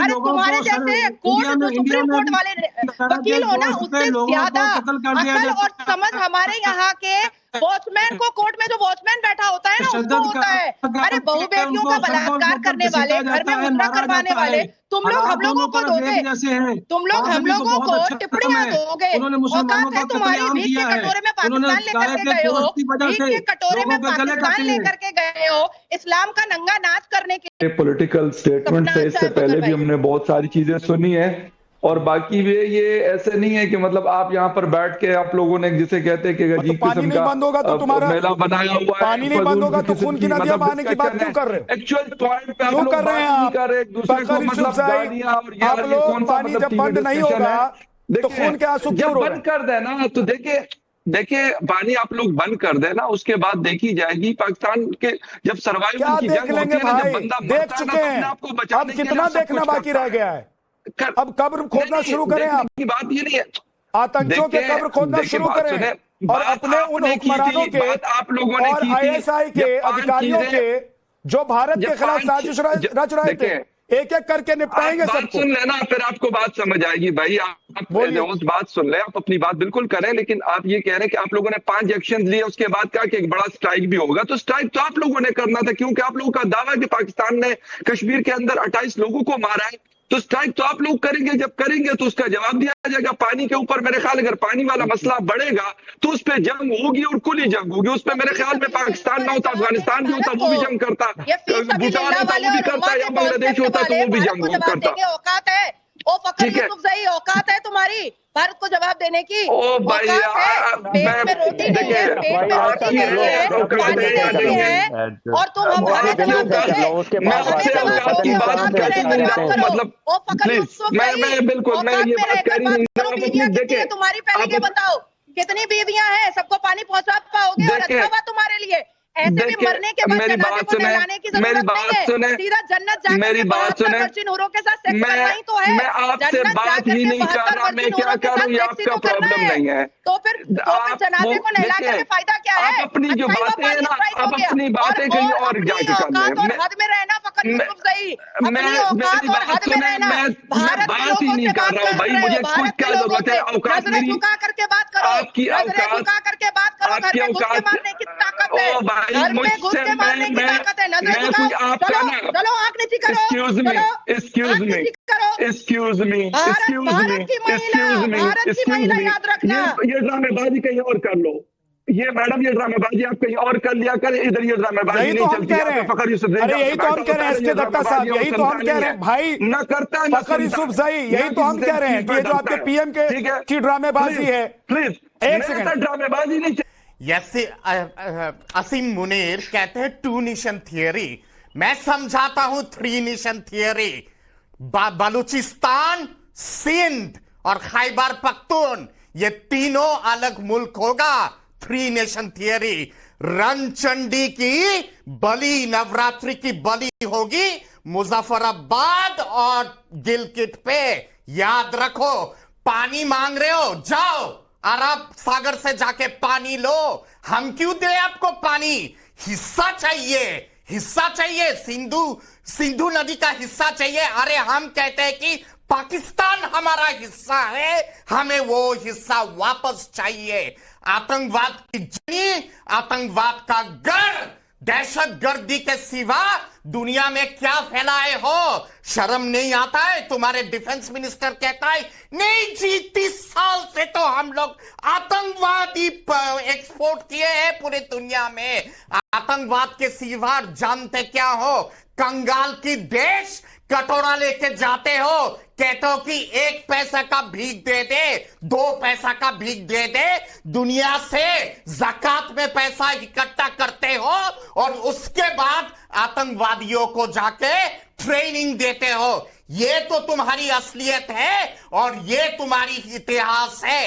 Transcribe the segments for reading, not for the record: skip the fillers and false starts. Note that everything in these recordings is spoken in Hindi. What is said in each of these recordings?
अरे तुम्हारे जैसे कोर्ट जो सुप्रीम कोर्ट वाले वकील हो ना, उससे ज्यादा अकल और समझ हमारे यहाँ के वॉचमैन को, कोर्ट में जो वॉचमैन बैठा होता है ना, उसको होता है। अरे बहु बेटियों का बलात्कार करने वाले, घर में मुद्रा करवाने वाले तुम लोग हम लोगों को दोगे, तुम लोग हम लोगों को टिप्पणियां दोगे। औकात है तुम्हारी, भीख के कटोरे में पाकिस्तान लेकर के गए हो, भीख के कटोरे में पाकिस्तान लेकर के गए हो, इस्लाम का नंगा नाच करने के पॉलिटिकल स्टेटमेंट से इससे पहले भी हमने बहुत सारी चीजें सुनी है। और बाकी वे ये ऐसे नहीं है कि मतलब आप यहाँ पर बैठ के आप लोगों ने जिसे कहते हैं कि अजीब किस्म का बंद होगा तो तुम्हारा मेला बनाया हुआ है, पानी नहीं बंद होगा तो खून की नदियां बहाने की बात क्यों कर रहे हो? एक्चुअल पॉइंट पे क्यों कर रहे हैं आप? एक दूसरे को मतलब गालियां और आप लोग पानी जब बंद नहीं होगा तो खून के आंसू क्यों रो रहे हैं? बंद कर देना तो देखिए पानी आप लोग बंद कर देना, उसके बाद देखी जाएगी पाकिस्तान के जब सर्वाइवल की जंग होती है ना, जब बंदा देख चुके हैं, अब कितना देखना बाकी रह गया है? अब कब्र खोदना शुरू करें आप। की बात ये नहीं है, आतंकियों के कब्र खोदना शुरू करें और अपने उन हुक्मरानों के आप लोगों ने और आईएसआई के अधिकारियों के जो भारत के खिलाफ साजिश रच रहे थे, एक एक करके निपटाएंगे सबको। सुन लेना, फिर आपको बात समझ आएगी भाई। आप बात सुन ले, आप अपनी बात बिल्कुल करें, लेकिन आप ये कह रहे हैं कि आप लोगों ने 5 एक्शन लिए, उसके बाद कहा कि एक बड़ा स्ट्राइक भी होगा। तो स्ट्राइक तो आप लोगों ने करना था, क्योंकि आप लोगों का दावा है कि पाकिस्तान ने कश्मीर के अंदर 28 लोगों को मारा है। तो स्ट्राइक तो आप लोग करेंगे, जब करेंगे तो उसका जवाब दिया जाएगा। पानी के ऊपर मेरे ख्याल अगर पानी वाला मसला बढ़ेगा तो उस पर जंग होगी और खुली जंग होगी। उस पर मेरे ख्याल में पाकिस्तान ना होता, अफगानिस्तान भी होता, वो भी जंग करता, भूटान होता वो भी करता, या बांग्लादेश होता तो वो भी जंग करता। औकात है ओ फकर यूसुफजई, औकात है तुम्हारी भारत को जवाब देने की? ओ भाई पेट में रोटी नहीं है, पेट में रोटी नहीं है, पानी नहीं है, और तुम हमारे जवाब दोगे? मैं आपसे औकात की बात कर नहीं रहा हूं, मतलब प्लीज मैं बिल्कुल मैं ये बात कर ही नहीं रहा हूं। देखिए तुम्हारी पहले ये बताओ कितनी बीवियां हैं, सबको पानी पहुंचा पाओगे? और अच्छा हुआ तुम्हारे लिए, ऐसे भी मरने के बाद जनाजे को नहलाने की जरूरत नहीं है, सीधा जन्नत जाकर मेरी बात सुने, नूरों के साथ सेक्स करना ही तो है। मैं आपसे बात ही नहीं कर रहा, मैं क्या कर रहा हूँ, आपका प्रॉब्लम नहीं है। तो फिर जनाजे को नहला के फायदा क्या है? अपनी जो बातें हैं ना, आप अपनी बातें कहीं और जाके कर लें। हद में रहना फकर यूसुफजई, अपनी औकात और हद में रहना। भारत बात ही नहीं कर रहा हूँ भाई, मुझे कुछ क्या जरूरत है? औकात मेरी, झुका करके बात करो, आपकी औकात, झुका करके बात करो, आपकी औकात मारने की ताकत है, भाई मुझसे चलो आंख नीची करो, excuse me, excuse me, excuse me, excuse me, excuse me, याद रखना ये ड्रामेबाजी कहीं और कर लो। ये मैडम ये ड्रामेबाजी आप कहीं और कर लिया कर, इधर ये ड्रामेबाजी नहीं चलती है। फखर यूसुफजई, अरे यही तो हम कह रहे हैं एसके दत्ता साहब, यही तो हम कह रहे हैं भाई, न करता है फखर यूसुफजई, यही तो हम कह रहे हैं कि जो आपके पीएम की ड्रामेबाजी है। प्लीज एक सेकंड, ड्रामेबाजी नहीं। जैसे असीम मुनीर कहते हैं 2 नेशन थियरी, मैं समझाता हूं 3 नेशन थियरी। बलूचिस्तान, सिंध और खैबर पख्तून, ये तीनों अलग मुल्क होगा। 3 नेशन थियरी। रणचंडी की बलि, नवरात्रि की बलि होगी मुजफ्फराबाद और गिलगित पे। याद रखो, पानी मांग रहे हो, जाओ अरब सागर से जाके पानी लो। हम क्यों दे आपको पानी? हिस्सा चाहिए, हिस्सा चाहिए, सिंधु नदी का हिस्सा चाहिए। अरे हम कहते हैं कि पाकिस्तान हमारा हिस्सा है, हमें वो हिस्सा वापस चाहिए। आतंकवाद की जनी, आतंकवाद का गढ़, दहशतगर्दी के सिवा दुनिया में क्या फैलाए हो? शर्म नहीं आता है? तुम्हारे डिफेंस मिनिस्टर कहता है नहीं जी 30 साल से तो हम लोग आतंकवादी एक्सपोर्ट किए हैं पूरी दुनिया में। आतंकवाद के सिवा जानते क्या हो? कंगाल की देश कटोरा लेके जाते हो, कहते हो कि 1 पैसा का भीख दे दे, 2 पैसा का भीख दे दे, दुनिया से ज़कात में पैसा इकट्ठा करते हो और उसके बाद आतंकवादियों को जाके ट्रेनिंग देते हो। ये तो तुम्हारी असलियत है और ये तुम्हारी इतिहास है।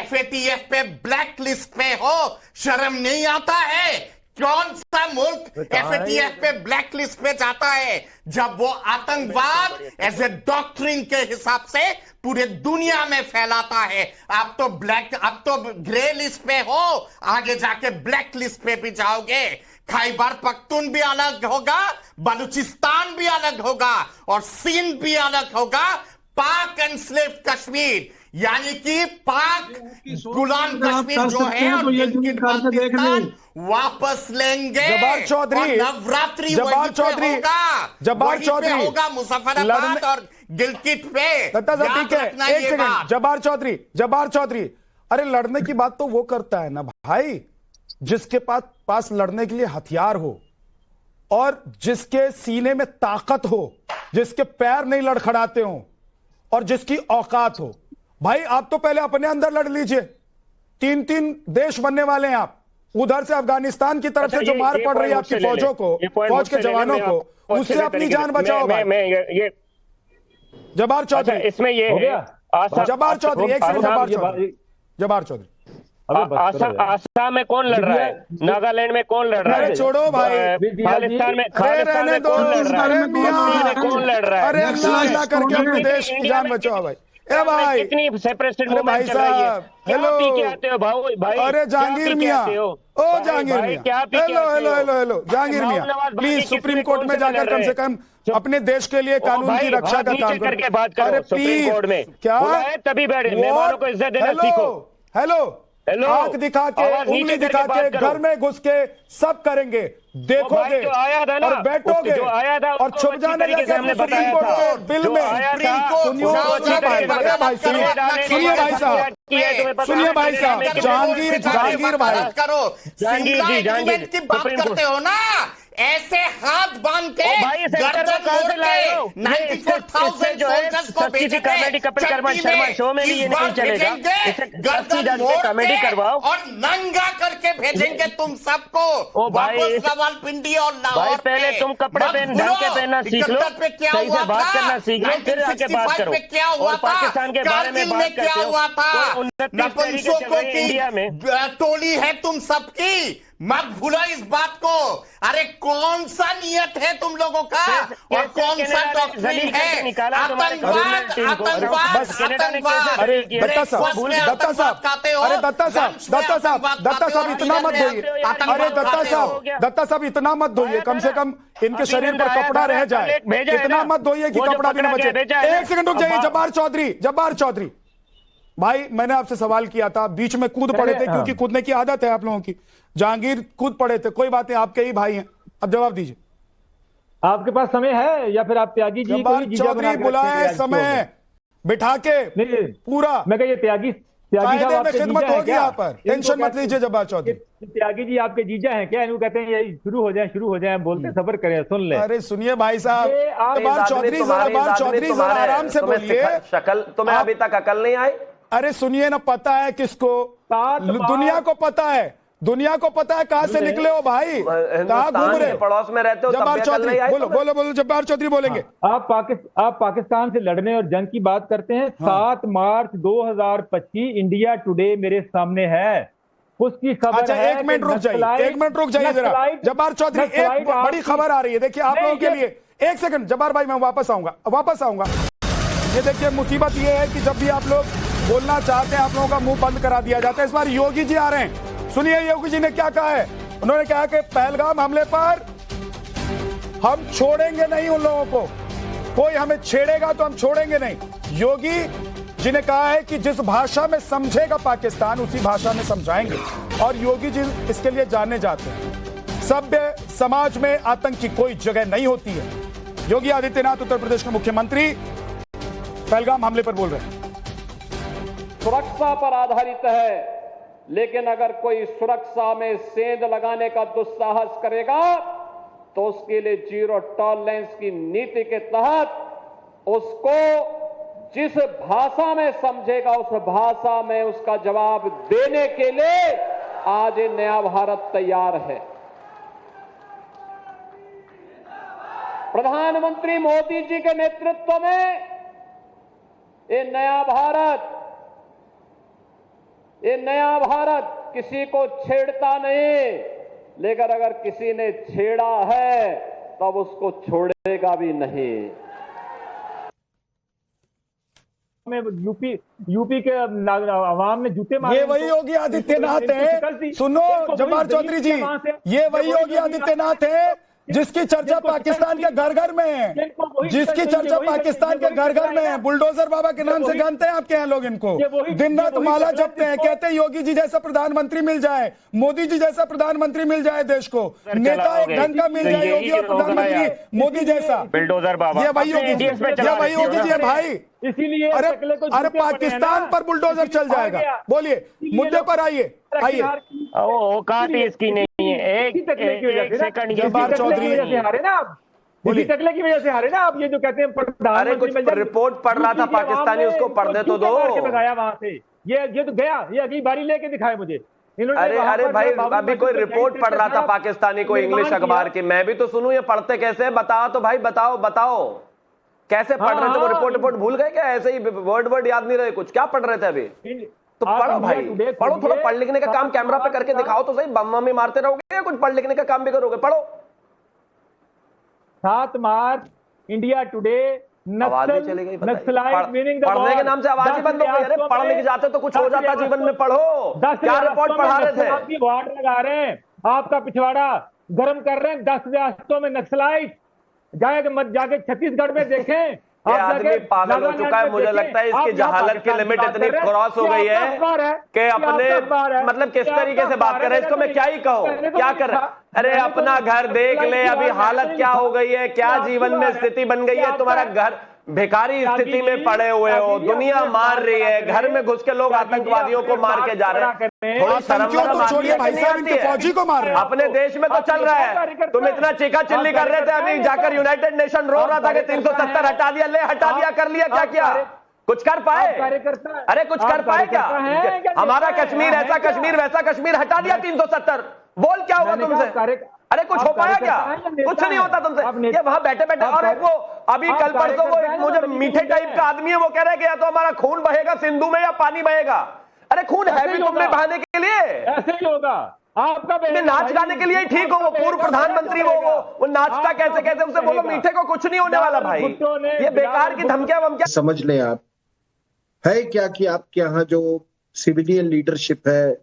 FATF पे ब्लैक लिस्ट पे हो, शर्म नहीं आता है? कौन सा मुल्क FATF पे ब्लैक लिस्ट पे जाता है जब वो आतंकवाद एज ए डॉक्ट्रिन के हिसाब से पूरे दुनिया में फैलाता है? आप तो ग्रे लिस्ट पे हो, आगे जाके ब्लैक लिस्ट पे भी जाओगे। खैबर पख्तून भी अलग होगा, बलूचिस्तान भी अलग होगा और सिंध भी अलग होगा। पाक एनस्लेव्ड कश्मीर यानी कि पाक गुलाम कश्मीर जो है और गिलगिट बाल्टिस्तान वापस लेंगे। जब्बार चौधरी, और नवरात्रि जब्बार चौधरी, जब्बार चौधरी होगा मुजफ्फराबाद और गिलगिट पे। ठीक है, एक सेकंड। जब्बार चौधरी, अरे लड़ने की बात तो वो करता है ना भाई जिसके पास लड़ने के लिए हथियार हो और जिसके सीने में ताकत हो, जिसके पैर नहीं लड़खड़ाते हो और जिसकी औकात हो। भाई आप तो पहले अपने अंदर लड़ लीजिए। 3-3 देश बनने वाले हैं आप। उधर से अफगानिस्तान की तरफ से जो मार पड़ रही है आपकी फौजों को, फौज के जवानों को, उससे अपनी जान बचाओ भाई। जब्बार चौधरी, इसमें ये हो गया। जब्बार चौधरी, एक सेकंड। जब्बार चौधरी, आसाम में कौन लड़ रहा है? नागालैंड में कौन लड़ रहा है? छोड़ो भाई। खालिस्तान में कौन लड़ रहा है? अरे अल्लाह करके अपने देश की जान बचाओ भाई। ए भाई कितनी सेपरेटेड भाई साहब, हेलो क्या आते हो भाई? अरे जहांगीर मियां, ओ जहांगीर मियां, हेलो जहांगीर मियां, प्लीज सुप्रीम कोर्ट में जाकर कम से कम अपने देश के लिए कानून की रक्षा का काम करके बात करो। सुप्रीम कोर्ट में क्या तभी बैठे, मेहमानों को इज्जत देना सीखो। हेलो, आंख दिखा के, उंगली दिखा के, घर में घुस के सब करेंगे, देखोगे और बैठोगे और छुप जाने लगे सुप्रीम कोर्ट के बिल में। सुनिए भाई साहब, जहांगीर भाई करो। जहांगीर की बात करते हो ना, ऐसे हाथ बांध के गर्दन मोड़ के 94,000 सोल्जर्स को भेजेंगे। शो में भी ये नहीं चलेगा। गर्दन मोड़ के करवाओ और नंगा करके भेजेंगे तुम सबको वापस रावलपिंडी और लाहौर। पहले तुम कपड़े ढंग के पहनना सीख लो, सही से बात करना सीख लो, फिर आके बात करो। क्या हुआ था पाकिस्तान के बारे में बात करते हो? क्या हुआ था? नपुंसकों इंडिया में टोली है तुम सबकी, मत भूलो इस बात को। अरे कौन सा नियत है तुम लोगों का और कौन सा डॉक्ट्रिन है? आतंकवाद। अरे दत्ता साहब, इतना मत धोइए। अरे दत्ता साहब इतना मत धोइए, कम से कम इनके शरीर पर कपड़ा रह जाए। इतना मत धोइए कि कपड़ा भी न बचे। एक सेकंड रुक जाइए। जब्बार चौधरी भाई, मैंने आपसे सवाल किया था, बीच में कूद पड़े थे क्योंकि कूदने की आदत है आप लोगों की। जहांगीर कूद पड़े थे, कोई बात नहीं, आपके ही भाई हैं। अब जवाब दीजिए। आपके पास समय है या फिर आप त्यागी जी को चौधरी बुलाए समय बिठा के पूरा। मैं कहिए त्यागी साहब खिदमत होगी यहाँ पर, टेंशन मत लीजिए। जब्बार चौधरी, त्यागी जी आपके जीजा हैं क्या? इनको कहते हैं यही शुरू हो जाए बोलते, सबर करें, सुन ले। अरे सुनिए भाई साहब, जब्बार चौधरी जरा आराम से बोलिए। शक्ल तुम्हें अभी तक अकल नहीं आई? अरे सुनिए ना, पता है किसको? दुनिया को पता है, दुनिया को पता है कहां से निकले हो भाई, कहां घूम रहे, पड़ोस में रहते हो। जब्बार चौधरी बोलो जब्बार चौधरी बोलेंगे। आप पाकिस्तान से लड़ने और जंग की बात करते हैं। 7 मार्च 2025 इंडिया टुडे मेरे सामने है, उसकी खबर। अच्छा, एक मिनट रुक जाइए जरा। जब्बार चौधरी, एक बड़ी खबर आ रही है, देखिए आप लोगों के लिए। एक सेकंड जब्बार भाई, मैं वापस आऊंगा। ये देखिए, मुसीबत ये है कि जब भी आप लोग बोलना चाहते हैं, आप लोगों का मुंह बंद करा दिया जाता है। इस बार योगी जी आ रहे हैं, सुनिए योगी जी ने क्या कहा है। उन्होंने कहा कि पहलगाम हमले पर हम छोड़ेंगे नहीं उन लोगों को, कोई हमें छेड़ेगा तो हम छोड़ेंगे नहीं। योगी जी ने कहा है कि जिस भाषा में समझेगा पाकिस्तान उसी भाषा में समझाएंगे, और योगी जी इसके लिए जाने जाते हैं। सभ्य समाज में आतंक की कोई जगह नहीं होती है। योगी आदित्यनाथ उत्तर प्रदेश के मुख्यमंत्री पहलगाम हमले पर बोल रहे हैं। सुरक्षा पर आधारित है, लेकिन अगर कोई सुरक्षा में सेंध लगाने का दुस्साहस करेगा तो उसके लिए जीरो टॉलरेंस की नीति के तहत उसको जिस भाषा में समझेगा उस भाषा में उसका जवाब देने के लिए आज ये नया भारत तैयार है। प्रधानमंत्री मोदी जी के नेतृत्व में ये नया भारत किसी को छेड़ता नहीं, लेकिन अगर किसी ने छेड़ा है तब उसको छोड़ेगा भी नहीं। में यूपी के आवाम ने जूते मारे। ये वही योगी आदित्यनाथ है, सुनो जब्बार चौधरी जी, ये वही योगी आदित्यनाथ है जिसकी चर्चा पाकिस्तान के घर घर में है, जिसकी चर्चा पाकिस्तान के घर घर में है। बुलडोजर बाबा के नाम से जानते हैं आपके यहाँ लोग इनको, दिन रात माला जपते हैं, कहते हैं योगी जी जैसा प्रधानमंत्री मिल जाए, मोदी जी जैसा प्रधानमंत्री मिल जाए, देश को नेता एक ढंग का मिल जाए, योगी और प्रधानमंत्री मोदी जैसा। बुलडोजर बाबा ये वही योगी जी, ये वही योगी जी है भाई। इसीलिए अरे पाकिस्तान पर बुलडोजर चल जाएगा। बोलिए, मुद्दे पर आइए। औकात इसकी नहीं है। एक सेकंड, जब्बार चौधरी हारे ना आप, इसी टकले की वजह से हारे ना आप। ये जो कहते हैं अरे कुछ रिपोर्ट पढ़ रहा था पाकिस्तानी, उसको पढ़ने तो दो। वहां से ये तो गया, ये अगली बारी लेके दिखाए मुझे। अरे भाई, अभी कोई रिपोर्ट पढ़ रहा था पाकिस्तानी को इंग्लिश अखबार की, मैं भी तो सुनूं ये पढ़ते कैसे, बताओ तो भाई, बताओ कैसे पढ़ रहे थे वो? रिपोर्ट भूल गए क्या? ऐसे ही वर्ड याद नहीं रहे कुछ? क्या पढ़ रहे थे अभी? तो पढ़ो भाई, पढ़ो, थोड़ा पढ़ लिखने का काम कैमरा पे करके दिखाओ तो सही। बम में मारते रहोगे या कुछ पढ़ लिखने का काम भी करोगे? पढ़ो। 7 मार्च इंडिया टुडे, आवाज भी चली गई, पढ़ने के नाम से आवाज ही बंद हो गई। अरे पढ़ लिख जाते तो कुछ हो जाता जीवन में। पढ़ो, क्या रिपोर्ट पढ़ा रहे थे? वार्ड लगा रहे हैं, आपका पिछवाड़ा गर्म कर रहे हैं। 10 रियासतों में नक्सलाइट, जाके छत्तीसगढ़ में देखें। ये आदमी पागल हो चुका है, मुझे लगता है इसकी जहालत की लिमिट इतनी क्रॉस हो गई है कि अपने मतलब किस तरीके से बात कर रहे हैं, इसको मैं क्या ही कहूँ, क्या कर रहे? अरे अपना घर देख ले, अभी हालत क्या हो गई है, क्या जीवन में स्थिति बन गई है। तुम्हारा घर भिखारी स्थिति में पड़े हुए हो, दुनिया मार रही है, घर में घुस के लोग आतंकवादियों को मार के जा रहे हैं। थोड़ी शर्म फौजी को मार रहे हैं। अपने देश में तो चल रहा है, तुम इतना चीखा चिल्ली कर रहे थे, अभी जाकर यूनाइटेड नेशन रो रहा था कि 370 हटा दिया, ले हटा दिया, कर लिया, क्या किया? कुछ कर पाए? अरे कुछ कर पाए क्या? हमारा कश्मीर ऐसा कश्मीर वैसा कश्मीर हटा दिया 370, बोल क्या होगा तुमसे? अरे कुछ हो पाया क्या? कुछ नहीं होता तुमसे। ये वहां बैठे बैठे, और एक वो अभी कल परसों वो एक मुझे मीठे टाइप का आदमी है, वो कह रहा है कि या तो हमारा खून बहेगा सिंधु में या पानी बहेगा। अरे खून है भी तुमने बहाने के लिए, ऐसे ही होगा आपका। नाच गाने के लिए ही ठीक हो, वो पूर्व प्रधानमंत्री वो नाचता कैसे उसे बोलो मीठे को कुछ नहीं होने वाला भाई। ये बेकार की धमकियां वमकियां समझ लें आप। है क्या कि आपके यहाँ जो सिविलियन लीडरशिप है,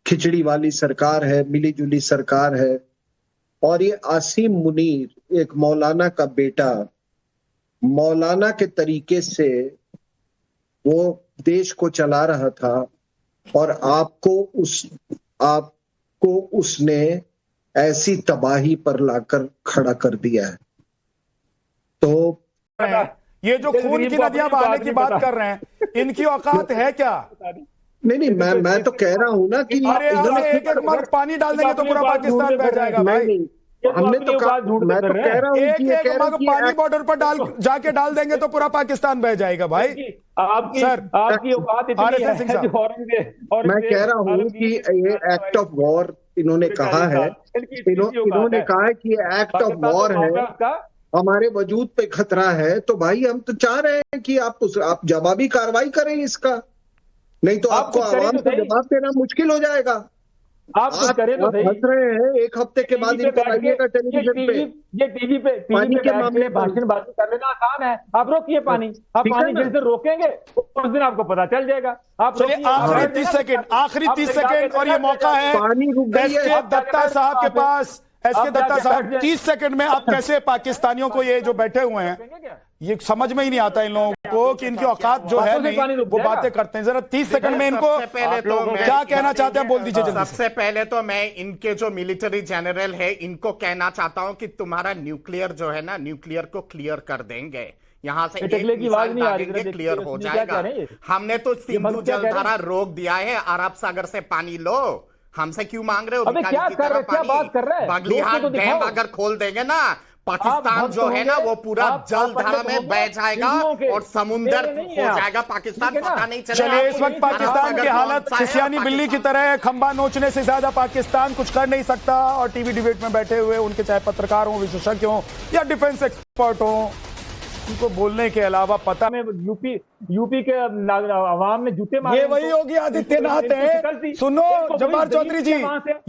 खिचड़ी वाली सरकार है, मिली जुली सरकार है, और ये आसिम मुनीर एक मौलाना का बेटा, मौलाना के तरीके से वो देश को चला रहा था, और आपको उसने ऐसी तबाही पर लाकर खड़ा कर दिया है। तो ये जो खून की नदियां बहाने की बात कर रहे हैं, इनकी औकात है क्या? नहीं, मैं तो कह रहा हूं ना कि एक मग पानी डाल देंगे तो पूरा पाकिस्तान बह जाएगा भाई। हमने तो मैं तो कह रहा हूं कि एक मग पानी बॉर्डर पर जाके डाल देंगे तो पूरा पाकिस्तान बह जाएगा भाई। आपकी औकात इतनी है। मैं कह रहा हूं कि ये एक्ट ऑफ वॉर इन्होंने कहा है, इन्होंने कहा है कि ये एक्ट ऑफ वॉर है, हमारे वजूद पे खतरा है। तो भाई हम तो चाह रहे हैं कि आप जवाबी कार्रवाई करें इसका, नहीं तो आपको आवाम को जवाब देना मुश्किल हो जाएगा। आप करें तो हंस रहे हैं, एक हफ्ते के बाद इनको लाइएगा टेलीविजन पे। ये टीवी पे पानी के मामले भाषणबाजी कर लेना आसान है। आप रोकिए पानी, आप पानी जिस दिन रोकेंगे उस दिन आपको पता चल जाएगा। आप आखिरी 30 सेकंड और ये मौका है एसके दत्ता साहब के पास। एसके दत्ता साहब 30 सेकंड में आप कैसे पाकिस्तानियों को, ये जो बैठे हुए हैं, ये समझ में ही नहीं आता इन लोगों को कि इनकी औकात जो है नहीं, वो बातें करते हैं। जरा 30 सेकंड में इनको क्या कहना चाहते हैं बोल दीजिए। सबसे पहले तो मैं इनके जो मिलिट्री जनरल है इनको कहना चाहता हूं कि तुम्हारा न्यूक्लियर जो है ना, न्यूक्लियर को क्लियर कर देंगे। यहाँ से क्लियर हो जाएगा। हमने तो सिंधु जलधारा रोक दिया है, अरब सागर से पानी लो, हमसे क्यों मांग रहे हो? क्या बात कर रहे हैं? बगलिहाट डैम अगर खोल देंगे ना, पाकिस्तान जो है ना वो पूरा जलधारा में बह जाएगा और समुंदर हो जाएगा पाकिस्तान, पता नहीं चलेगा। चलिए, इस वक्त पाकिस्तान की हालत सियानी बिल्ली की तरह है। खंबा नोचने से ज्यादा पाकिस्तान कुछ कर नहीं सकता, और टीवी डिबेट में बैठे हुए उनके चाहे पत्रकार हों, विशेषज्ञ हों या डिफेंस एक्सपर्ट हों, उनको बोलने के अलावा पता में यूपी के आवाम ने जूते मारे। ये वही योगी आदित्यनाथ है, सुनो जब्बार चौधरी जी,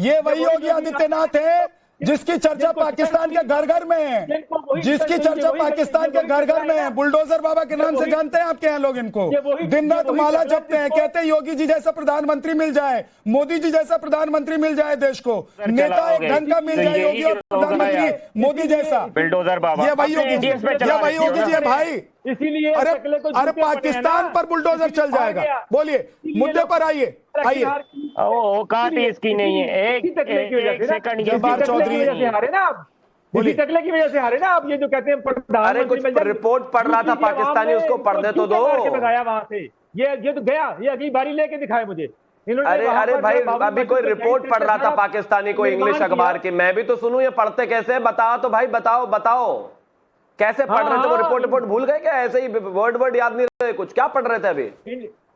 ये वही योगी आदित्यनाथ है जिसकी चर्चा पाकिस्तान के घर घर में है, जिसकी चर्चा पाकिस्तान के घर घर में है। बुलडोजर बाबा के नाम से जानते हैं आपके यहाँ लोग इनको, दिन रात माला जपते हैं, कहते हैं योगी जी जैसा प्रधानमंत्री मिल जाए, मोदी जी जैसा प्रधानमंत्री मिल जाए देश को, नेता एक ढंग का मिल जाए, योगी और प्रधानमंत्री मोदी जैसा। बुलडोजर बाबा ये वही योगी जी, ये वही योगी जी है भाई। इसीलिए अरे पाकिस्तान पर बुलडोजर चल जाएगा। बोलिए, मुद्दे पर आइए। औकात इसकी नहीं है। एक सेकंड, जब्बार चौधरी हारे ना आप, इसी टकले की वजह से हारे ना आप। ये जो कहते हैं अरे कुछ रिपोर्ट पढ़ रहा था पाकिस्तानी, उसको पढ़ने तो दो। लगाया वहां से, ये तो गया, ये अगली बारी लेके दिखाए मुझे। अरे भाई, अभी कोई रिपोर्ट पढ़ रहा था पाकिस्तानी को इंग्लिश अखबार की, मैं भी तो सुनूं ये पढ़ते कैसे, बताओ तो भाई, बताओ कैसे पढ़ रहे थे वो? रिपोर्ट भूल गए क्या? ऐसे ही वर्ड याद नहीं रहे कुछ? क्या पढ़ रहे थे अभी?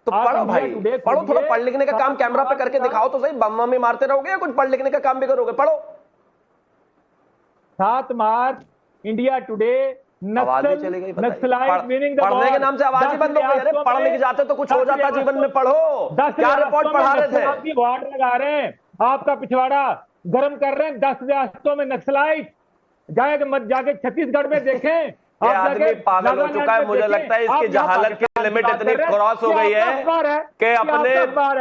तो पढ़ो भाई, पढ़ो, थोड़ा पढ़ लिखने का काम कैमरा पे करके दिखाओ तो सही। बम में मारते रहोगे या कुछ पढ़ लिखने का काम भी करोगे? पढ़ो। 7 मार्च इंडिया टुडे, नक्सलाइट मीनिंग पढ़ने के नाम से आवाज ही बंद हो गई। अरे पढ़ लिख जाते तो कुछ हो जाता जीवन में। पढ़ो, क्या रिपोर्ट पढ़ा रहे थे? आपकी वार्ड लगा रहे हैं, आपका पिछवाड़ा गर्म कर रहे हैं 10 रियासतों में नक्सलाइट। जाके छत्तीसगढ़ में देखें। ये आदमी पागल हो चुका है, मुझे लगता है इसकी जहालत की लिमिट इतनी क्रॉस हो गई है कि अपने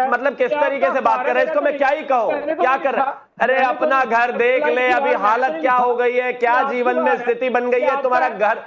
मतलब किस तरीके से बात कर रहे हैं, इसको मैं क्या ही कहूँ, क्या कर रहा है? अरे अपना घर देख ले, अभी हालत क्या हो गई है, क्या जीवन में स्थिति बन गई है। तुम्हारा घर